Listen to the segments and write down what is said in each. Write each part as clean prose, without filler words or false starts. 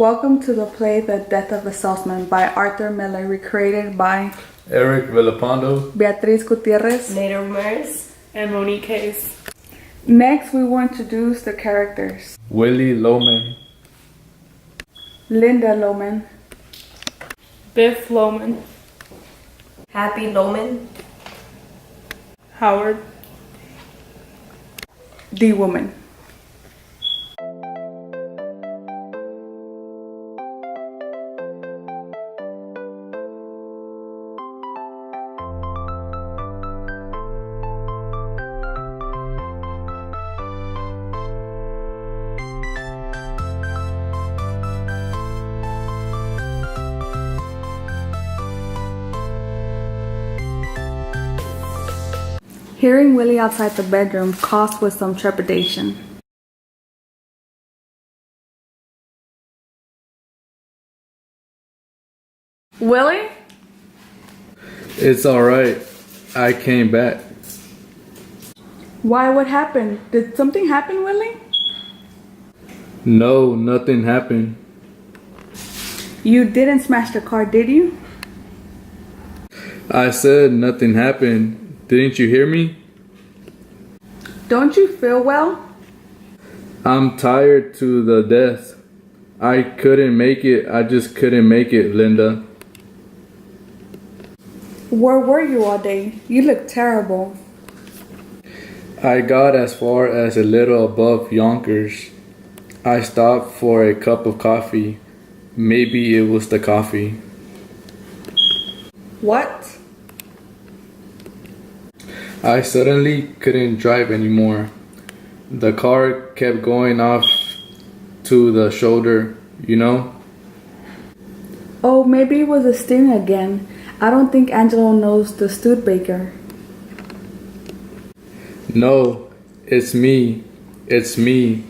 Welcome to the play The Death of a Salesman by Arthur Miller, recreated by Eric Villapando, Beatriz Gutierrez, Nader Ramirez, and Monique Hayes. Next, we will introduce the characters. Willie Loman, Linda Loman, Biff Loman, Happy Loman, Howard, the woman. Hearing Willie outside the bedroom caused with some trepidation. Willie? it's alright. I came back. Why, what happened? Did something happen, Willie? No, nothing happened. You didn't smash the car, did you? I said nothing happened. Didn't you hear me? Don't you feel well? I'm tired to the death. I couldn't make it. I just couldn't make it, Linda. Where were you all day? You look terrible. I got as far as a little above Yonkers. I stopped for a cup of coffee. Maybe it was the coffee. What? I suddenly couldn't drive anymore. The car kept going off to the shoulder, you know? Oh, maybe it was a steering again. I don't think Angelo knows the Studebaker. No, it's me. It's me.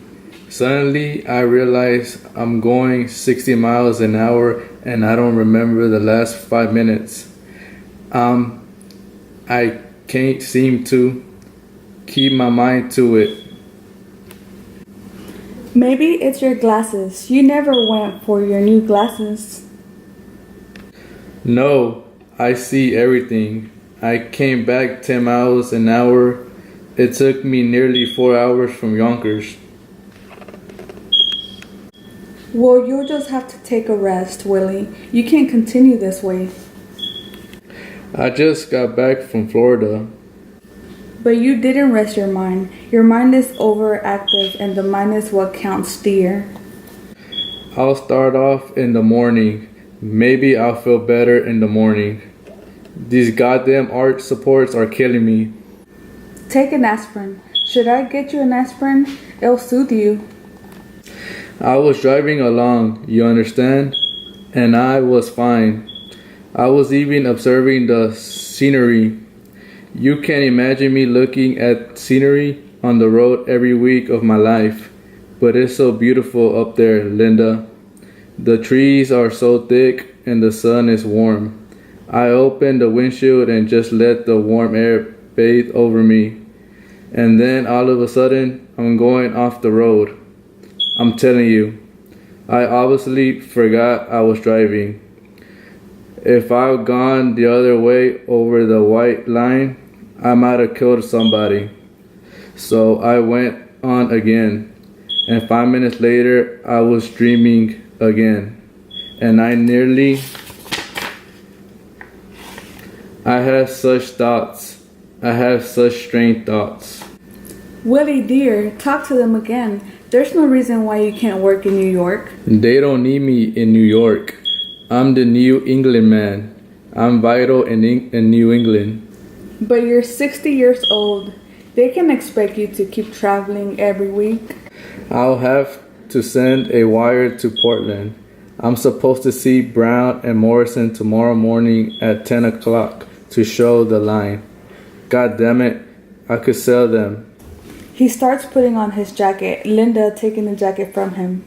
Suddenly I realize I'm going 60 miles an hour and I don't remember the last 5 minutes. I can't seem to keep my mind to it. Maybe it's your glasses. You never went for your new glasses. No, I see everything. I came back 10 miles an hour. It took me nearly 4 hours from Yonkers. Well, you'll just have to take a rest, Willie. You can't continue this way. I just got back from Florida. But you didn't rest your mind. Your mind is overactive and the mind is what counts, dear. I'll start off in the morning. Maybe I'll feel better in the morning. These goddamn arch supports are killing me. Take an aspirin. Should I get you an aspirin? It'll soothe you. I was driving along, you understand? And I was fine. I was even observing the scenery. You can imagine me looking at scenery on the road every week of my life. But it's so beautiful up there, Linda. The trees are so thick and the sun is warm. I opened the windshield and just let the warm air bathe over me. And then all of a sudden, I'm going off the road. I'm telling you, I obviously forgot I was driving. If I'd gone the other way over the white line, I might have killed somebody. So I went on again. And 5 minutes later, I was dreaming again. And I had such thoughts. I have such strange thoughts. Willie, dear, talk to them again. There's no reason why you can't work in New York. They don't need me in New York. I'm the New England man. I'm vital in New England. But you're 60 years old. They can expect you to keep traveling every week. I'll have to send a wire to Portland. I'm supposed to see Brown and Morrison tomorrow morning at 10 o'clock to show the line. God damn it, I could sell them. He starts putting on his jacket, Linda taking the jacket from him.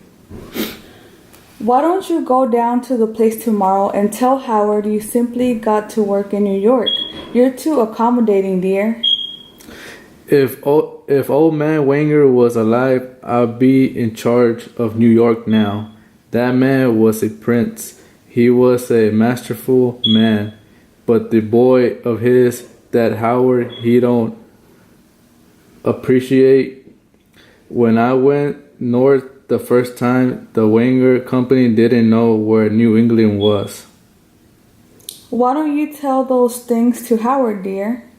Why don't you go down to the place tomorrow and tell Howard you simply got to work in New York? You're too accommodating, dear. If old man Wenger was alive, I'd be in charge of New York now. That man was a prince. He was a masterful man. But the boy of his, that Howard, he don't appreciate. When I went north the first time, the Wenger company didn't know where New England was. Why don't you tell those things to Howard, dear?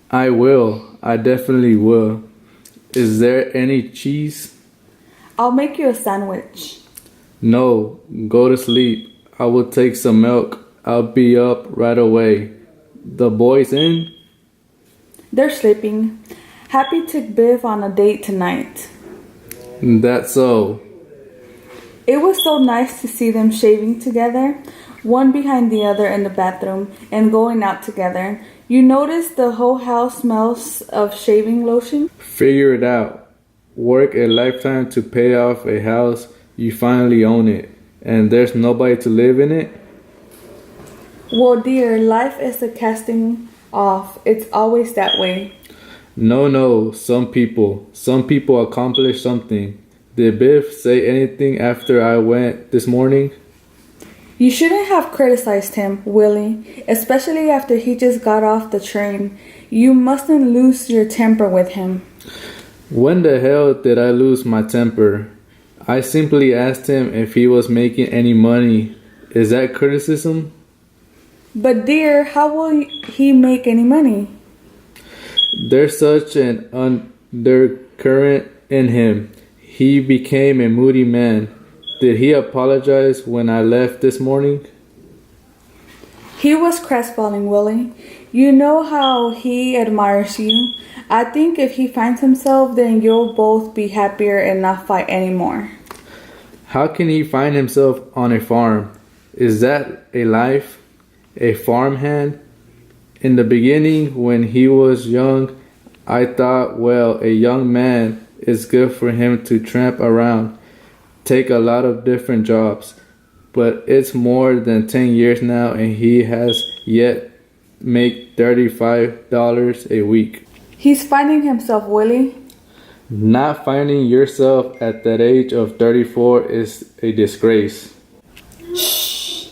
I will. I definitely will. Is there any cheese? I'll make you a sandwich. No, go to sleep. I will take some milk. I'll be up right away. The boys in? They're sleeping. Happy took Biff on a date tonight. That's so. It was so nice to see them shaving together, one behind the other in the bathroom, and going out together. You notice the whole house smells of shaving lotion? Figure it out. Work a lifetime to pay off a house. You finally own it. And there's nobody to live in it? Well, dear, life is a casting off. It's always that way. No, some people accomplish something. Did Biff say anything after I went this morning? You shouldn't have criticized him, Willie, especially after he just got off the train. You mustn't lose your temper with him. When the hell did I lose my temper? I simply asked him if he was making any money. Is that criticism? But dear, how will he make any money? There's such an undercurrent in him. He became a moody man. Did he apologize when I left this morning? He was crestfallen, Willie. You know how he admires you. I think if he finds himself, then you'll both be happier and not fight anymore. How can he find himself on a farm? Is that a life? A farmhand? In the beginning, when he was young, I thought, well, a young man is good for him to tramp around, take a lot of different jobs. But it's more than 10 years now and he has yet make $35 a week. He's finding himself, Willie. Not finding yourself at that age of 34 is a disgrace. Shh.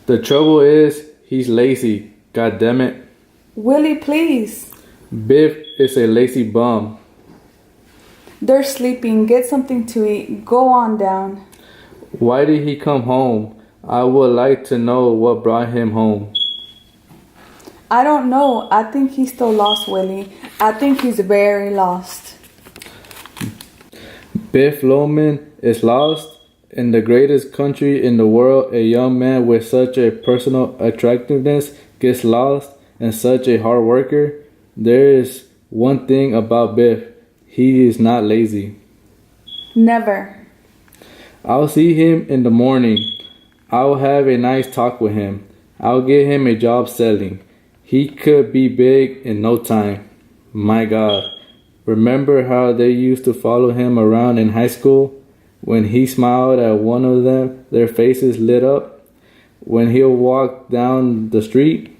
The trouble is, he's lazy. God damn it. Willie, please. Biff is a lazy bum. They're sleeping. Get something to eat. Go on down. Why did he come home? I would like to know what brought him home. I don't know. I think he's still lost, Willie. I think he's very lost. Biff Loman is lost? In the greatest country in the world, a young man with such a personal attractiveness gets lost, and such a hard worker? There is one thing about Biff. He is not lazy. Never. I'll see him in the morning. I'll have a nice talk with him. I'll get him a job selling. He could be big in no time. My God. Remember how they used to follow him around in high school? When he smiled at one of them, their faces lit up. When he'll walk down the street,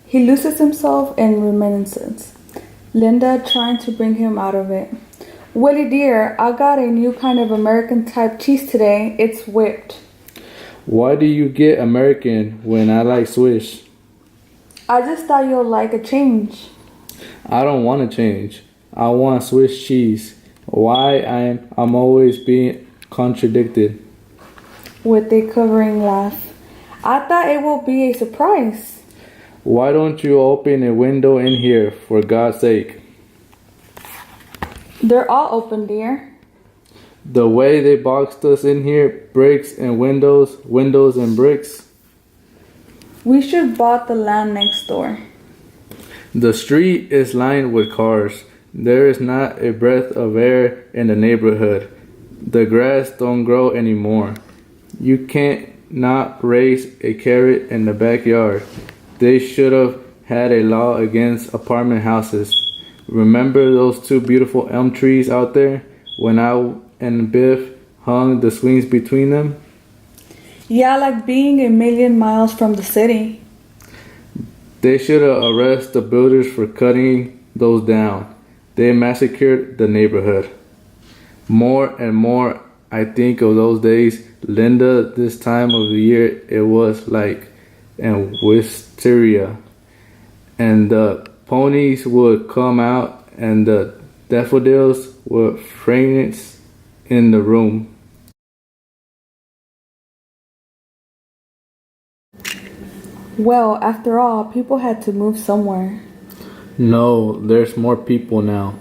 He loses himself in reminiscence. Linda trying to bring him out of it. Willie dear, I got a new kind of American type cheese today. It's whipped. why do you get American when I like Swiss? I just thought you'll like a change. I don't want to change. I want Swiss cheese. Why I'm always being contradicted. With a covering laugh. I thought it will be a surprise. Why don't you open a window in here, for God's sake? They're all open, dear. The way they boxed us in here, bricks and windows and bricks. We should bought the land next door. The street is lined with cars. There is not a breath of air in the neighborhood. The grass don't grow anymore. You can't not raise a carrot in the backyard. They should have had a law against apartment houses. Remember those two beautiful elm trees out there when I and Biff hung the swings between them? Yeah, like being a million miles from the city. They should have arrested the builders for cutting those down. They massacred the neighborhood. More and more I think of those days. Linda, this time of the year, it was like in wisteria. And the ponies would come out and the daffodils would fragrance in the room. Well, after all, people had to move somewhere. No, there's more people now.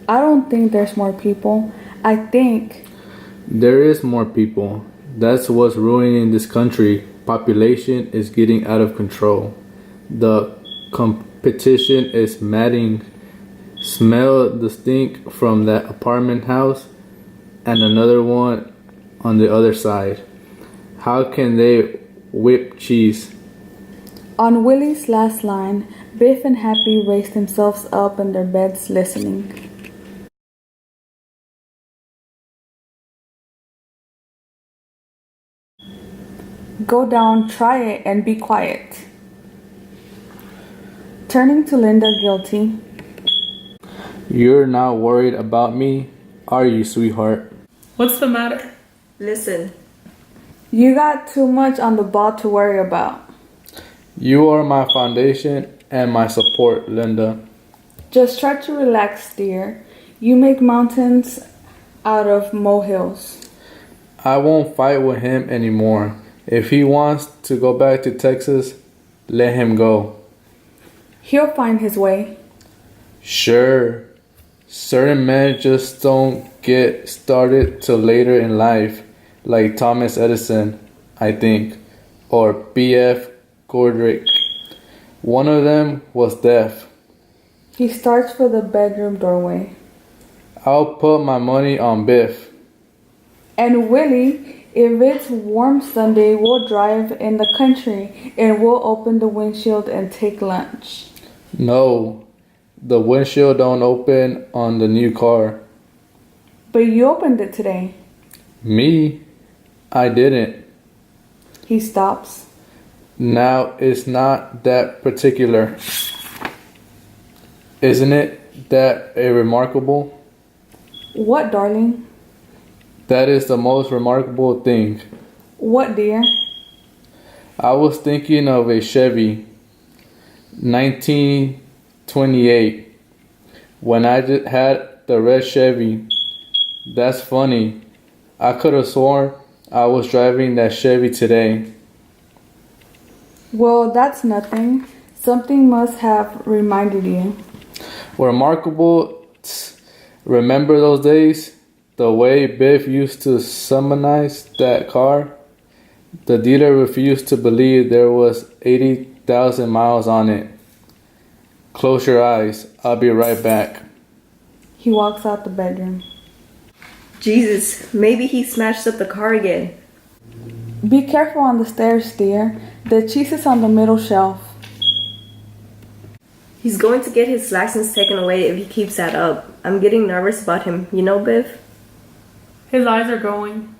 I don't think there's more people. I think There is more people. That's what's ruining this country. Population is getting out of control. The competition is maddening. Smell the stink from that apartment house and another one on the other side. How can they whip cheese? on Willie's last line, Biff and Happy raised themselves up in their beds listening. Go down, try it, and be quiet. Turning to Linda, guilty. You're not worried about me, are you, sweetheart? What's the matter? Listen. You got too much on the ball to worry about. You are my foundation and my support, Linda. Just try to relax, dear. You make mountains out of molehills. I won't fight with him anymore. If he wants to go back to Texas, let him go. He'll find his way. Sure, certain men just don't get started till later in life, like Thomas Edison, I think, or B.F. Goodrich. One of them was deaf. He starts for the bedroom doorway. I'll put my money on Biff. And Willie, if it's warm Sunday, we'll drive in the country and we'll open the windshield and take lunch. No, the windshield don't open on the new car. But you opened it today. Me? I didn't. He stops. Now, it's not that particular. Isn't it that a remarkable? What, darling? That is the most remarkable thing. What, dear? I was thinking of a Chevy 1928 when I had the red Chevy. That's funny. I could have sworn I was driving that Chevy today. Well, that's nothing. Something must have reminded you. Remarkable. Remember those days? The way Biff used to summonize that car? The dealer refused to believe there was 80,000 miles on it. Close your eyes. I'll be right back. He walks out the bedroom. Jesus, maybe he smashed up the car again. Be careful on the stairs, dear. The cheese is on the middle shelf. He's going to get his license taken away if he keeps that up. I'm getting nervous about him. You know, Biff? His eyes are going.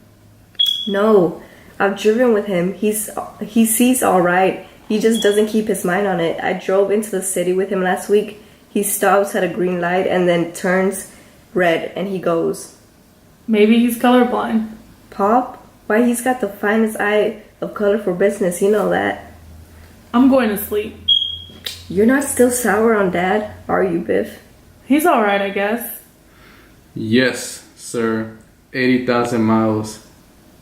No, I've driven with him. He sees all right. He just doesn't keep his mind on it. I drove into the city with him last week. He stops at a green light and then turns red and he goes. Maybe he's colorblind. Pop? Why, he's got the finest eye of color for business. You know that. I'm going to sleep. You're not still sour on Dad, are you, Biff? He's alright, I guess. Yes, sir. 80,000 miles.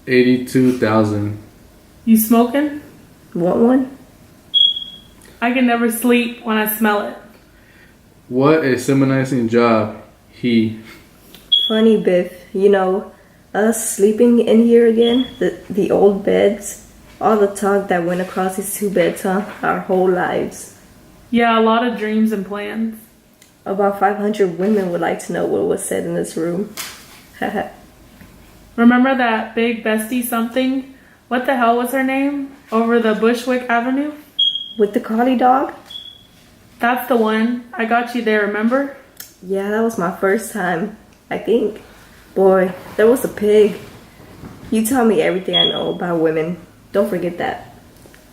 82,000. You smoking? Want one? I can never sleep when I smell it. What a summonizing job. He. Funny, Biff. You know, us sleeping in here again, the old beds, all the talk that went across these two beds, huh? Our whole lives. Yeah, a lot of dreams and plans. About 500 women would like to know what was said in this room. Remember that big bestie something? What the hell was her name? Over the Bushwick Avenue? With the collie dog? That's the one. I got you there, remember? Yeah, that was my first time, I think. Boy, there was a pig. You tell me everything I know about women. Don't forget that.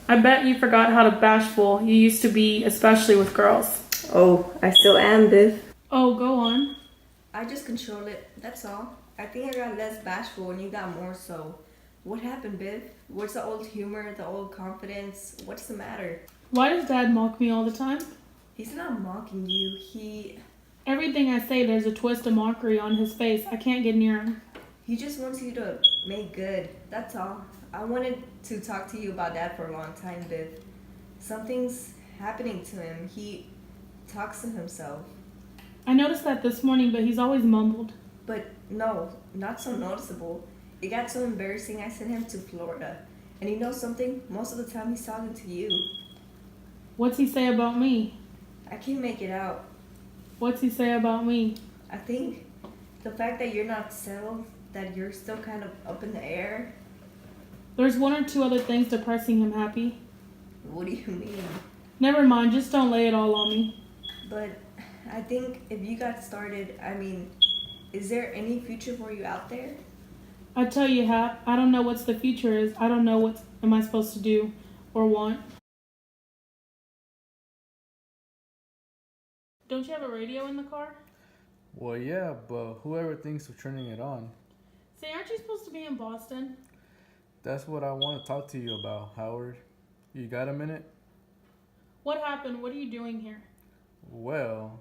I bet you forgot how bashful you used to be, especially with girls. Oh, I still am, Biff. Oh, go on. I just control it, that's all. I think I got less bashful and you got more so. What happened, Biff? Where's the old humor, the old confidence? What's the matter? Why does Dad mock me all the time? He's not mocking you. Everything I say, there's a twist of mockery on his face. I can't get near him. He just wants you to make good. That's all. I wanted to talk to you about Dad for a long time, Biff. Something's happening to him. He talks to himself. I noticed that this morning, but he's always mumbled. But no, not so noticeable. It got so embarrassing I sent him to Florida. And you know something? Most of the time he's talking to you. What's he say about me? I can't make it out. What's he say about me? I think the fact that you're not settled, that you're still kind of up in the air. There's one or two other things depressing him, Happy. What do you mean? Never mind, just don't lay it all on me. But I think if you got started, is there any future for you out there? I tell you, Hap, I don't know what's the future is. I don't know what am I supposed to do or want. Don't you have a radio in the car? Well, yeah, but whoever thinks of turning it on? Say, aren't you supposed to be in Boston? That's what I want to talk to you about, Howard. You got a minute? What happened? What are you doing here? Well...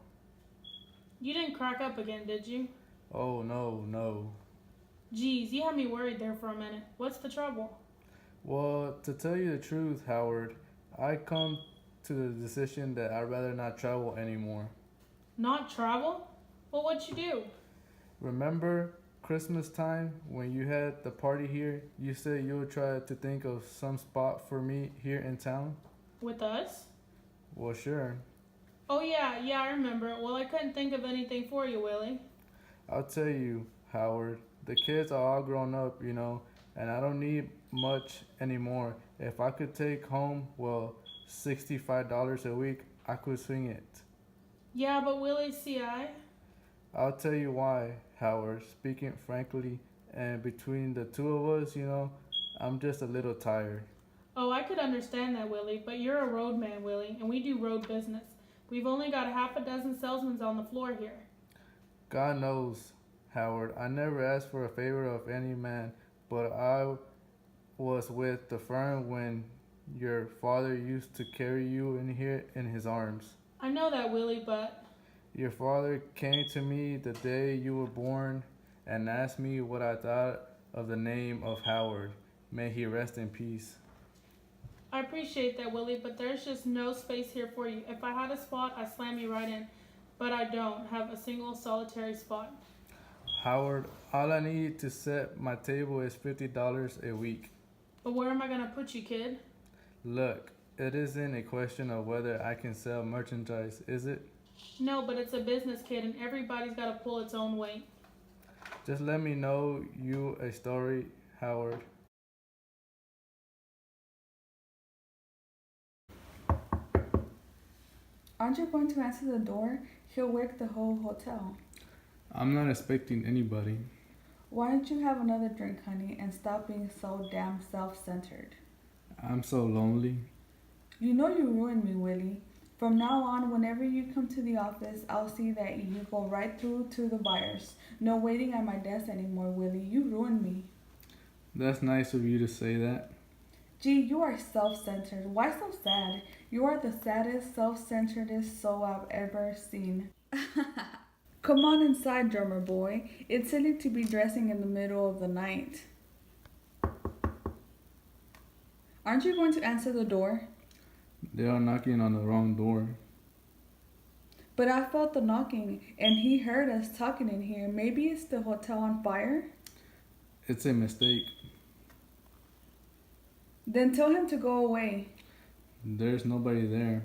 You didn't crack up again, did you? Oh, no. Geez, you had me worried there for a minute. What's the trouble? Well, to tell you the truth, Howard, I come to the decision that I'd rather not travel anymore. Not travel? Well, what'd you do? Remember Christmas time when you had the party here? You said you would try to think of some spot for me here in town? With us? Well, sure. Oh, yeah, I remember. Well, I couldn't think of anything for you, Willie. I'll tell you, Howard, the kids are all grown up, you know, and I don't need much anymore. If I could take home, well, $65 a week, I could swing it. Yeah, but Willie, I'll tell you why, Howard. Speaking frankly, and between the two of us, you know, I'm just a little tired. Oh, I could understand that, Willie, but you're a road man, Willie, and we do road business. We've only got half a dozen salesmen on the floor here. God knows, Howard, I never asked for a favor of any man, but I was with the firm when your father used to carry you in here in his arms. I know that, Willie, but... Your father came to me the day you were born and asked me what I thought of the name of Howard. May he rest in peace. I appreciate that, Willie, but there's just no space here for you. If I had a spot, I'd slam you right in, but I don't have a single solitary spot. Howard, all I need to set my table is $50 a week. But where am I going to put you, kid? Look, it isn't a question of whether I can sell merchandise, is it? No, but it's a business, kid, and everybody's got to pull its own weight. Just let me know you a story, Howard. Aren't you going to answer the door? He'll wake the whole hotel. I'm not expecting anybody. Why don't you have another drink, honey, and stop being so damn self-centered? I'm so lonely. You know you ruined me, Willie. From now on, whenever you come to the office, I'll see that you go right through to the buyers. No waiting at my desk anymore, Willie. You ruined me. That's nice of you to say that. Gee, you are self-centered. Why so sad? You are the saddest, self-centeredest soul I've ever seen. Come on inside, drummer boy. It's silly to be dressing in the middle of the night. Aren't you going to answer the door? They are knocking on the wrong door. But I felt the knocking, and he heard us talking in here. Maybe it's the hotel on fire? It's a mistake. Then tell him to go away. There's nobody there.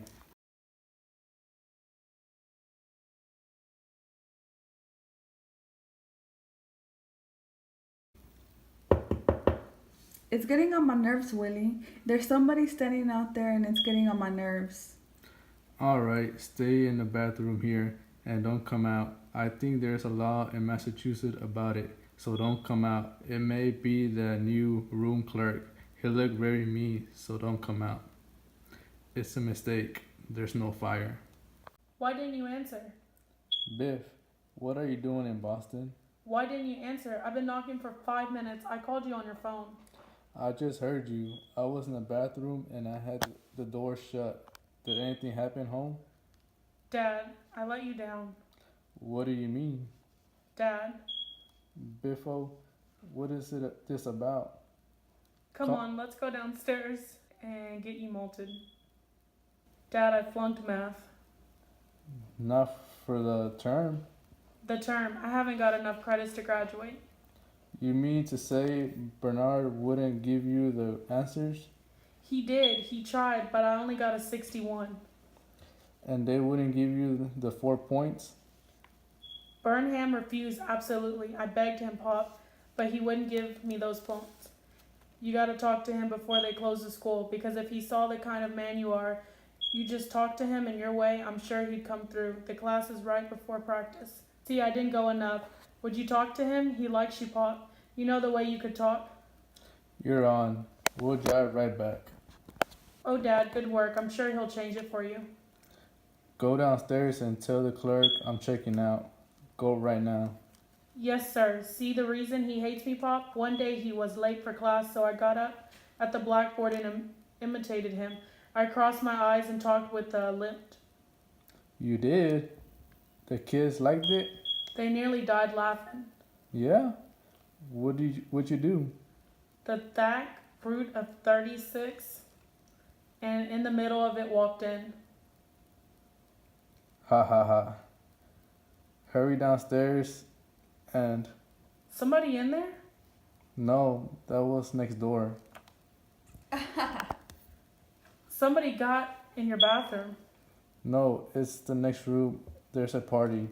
It's getting on my nerves, Willie. There's somebody standing out there and it's getting on my nerves. Alright, stay in the bathroom here and don't come out. I think there's a law in Massachusetts about it, so don't come out. It may be the new room clerk. He'll look very mean, so don't come out. It's a mistake. There's no fire. Why didn't you answer? Biff, what are you doing in Boston? Why didn't you answer? I've been knocking for 5 minutes. I called you on your phone. I just heard you. I was in the bathroom and I had the door shut. Did anything happen home? Dad, I let you down. What do you mean? Dad, Biffo, what is this about? come on, let's go downstairs and get you malted. Dad, I flunked math. Not for the term. The term, I haven't got enough credits to graduate. You mean to say Bernard wouldn't give you the answers? He did, he tried, but I only got a 61. And they wouldn't give you the 4 points? Burnham refused absolutely. I begged him, Pop, but he wouldn't give me those points. You gotta talk to him before they close the school, because if he saw the kind of man you are, you just talk to him in your way, I'm sure he'd come through. The class is right before practice. See, I didn't go enough. Would you talk to him? He likes you, Pop. You know the way you could talk? You're on. We'll drive right back. Oh, Dad, good work. I'm sure he'll change it for you. Go downstairs and tell the clerk I'm checking out. Go right now. Yes, sir. See the reason he hates me, Pop? One day he was late for class, so I got up at the blackboard and imitated him. I crossed my eyes and talked with a lisp. You did? The kids liked it? They nearly died laughing. Yeah? What'd you do? The thack fruit of 36, and in the middle of it walked in. Ha ha ha. Hurry downstairs and... Somebody in there? No, that was next door. Somebody got in your bathroom. No, it's the next room. There's a party.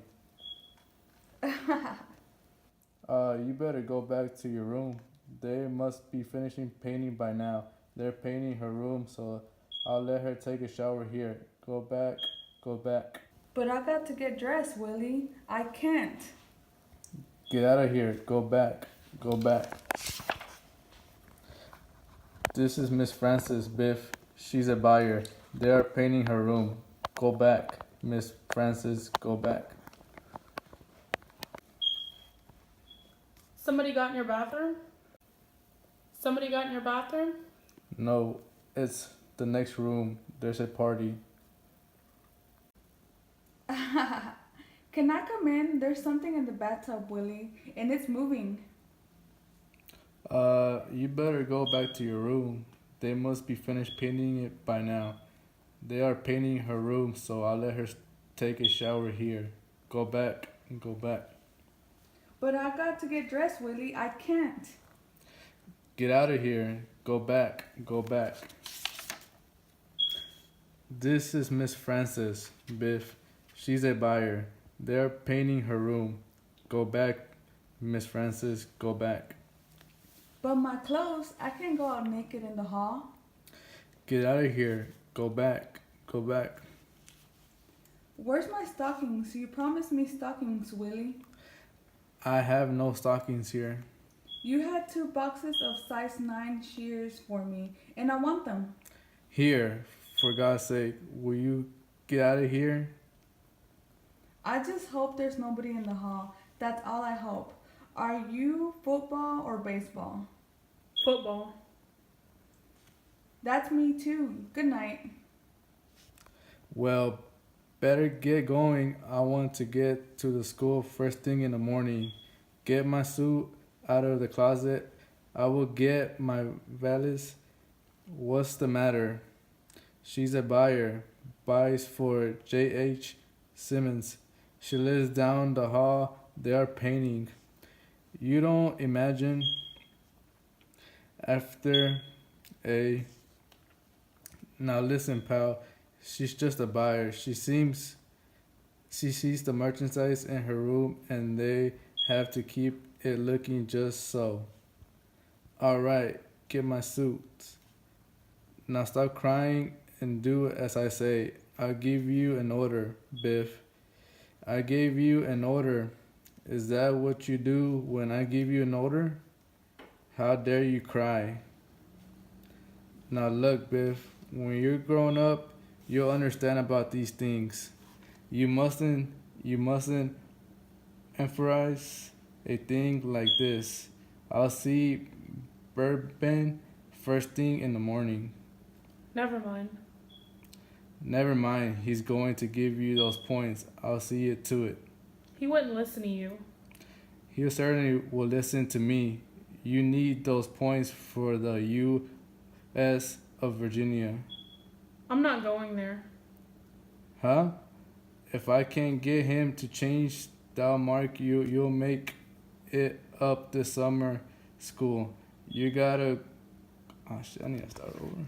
You better go back to your room. They must be finishing painting by now. They're painting her room, so I'll let her take a shower here. Go back, go back. But I got to get dressed, Willie. I can't. Get out of here. Go back, go back. This is Miss Frances, Biff. She's a buyer. They are painting her room. Go back, Miss Frances, go back. Somebody got in your bathroom? Somebody got in your bathroom? No, it's the next room. There's a party. Can I come in? There's something in the bathtub, Willie, and it's moving. You better go back to your room. They must be finished painting it by now. They are painting her room, so I'll let her take a shower here. Go back, go back. But I got to get dressed, Willie. I can't. Get out of here. Go back, go back. This is Miss Frances, Biff. She's a buyer. They're painting her room. Go back, Miss Frances, go back. But my clothes, I can't go out naked in the hall. Get out of here. Go back, go back. Where's my stockings? You promised me stockings, Willie. I have no stockings here. You had 2 boxes of size 9 shears for me, and I want them. Here, for God's sake, will you get out of here? I just hope there's nobody in the hall. That's all I hope. Are you football or baseball? Football. That's me too. Good night. Well, better get going. I want to get to the school first thing in the morning. Get my suit out of the closet. I will get my valise. What's the matter? She's a buyer. Buys for J.H. Simmons. She lives down the hall. They are painting. You don't imagine after a... Now listen, pal. She's just a buyer. She sees the merchandise in her room and they have to keep it looking just so. Alright, get my suit. Now stop crying and do as I say. I'll give you an order, Biff. I gave you an order. Is that what you do when I give you an order? How dare you cry? Now look, Biff, when you're grown up, you'll understand about these things. You mustn't emphasize a thing like this. I'll see Bourbon first thing in the morning. Never mind. Never mind, he's going to give you those points. I'll see it to it. He wouldn't listen to you. He certainly will listen to me. You need those points for the U.S. of Virginia. I'm not going there. Huh? If I can't get him to change that mark, you'll make it up this summer school. You gotta... Oh shit, I need to start over.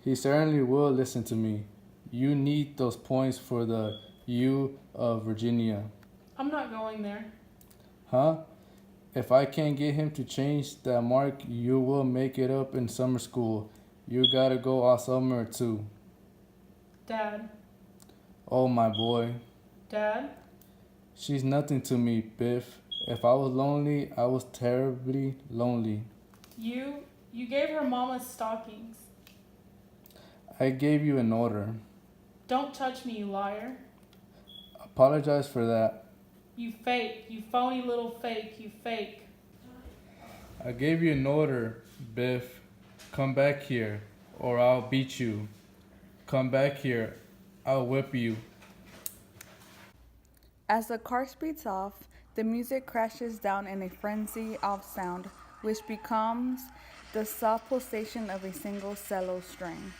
He certainly will listen to me. You need those points for the U of Virginia. I'm not going there. Huh? If I can't get him to change that mark, you will make it up in summer school. You gotta go all summer too. Dad. Oh my boy. Dad? She's nothing to me, Biff. If I was lonely, I was terribly lonely. You gave her mama's stockings. I gave you an order. Don't touch me, you liar. Apologize for that. You fake. You phony little fake. You fake. I gave you an order, Biff. Come back here, or I'll beat you. Come back here, I'll whip you. As the car speeds off, the music crashes down in a frenzy of sound, which becomes the soft pulsation of a single cello string.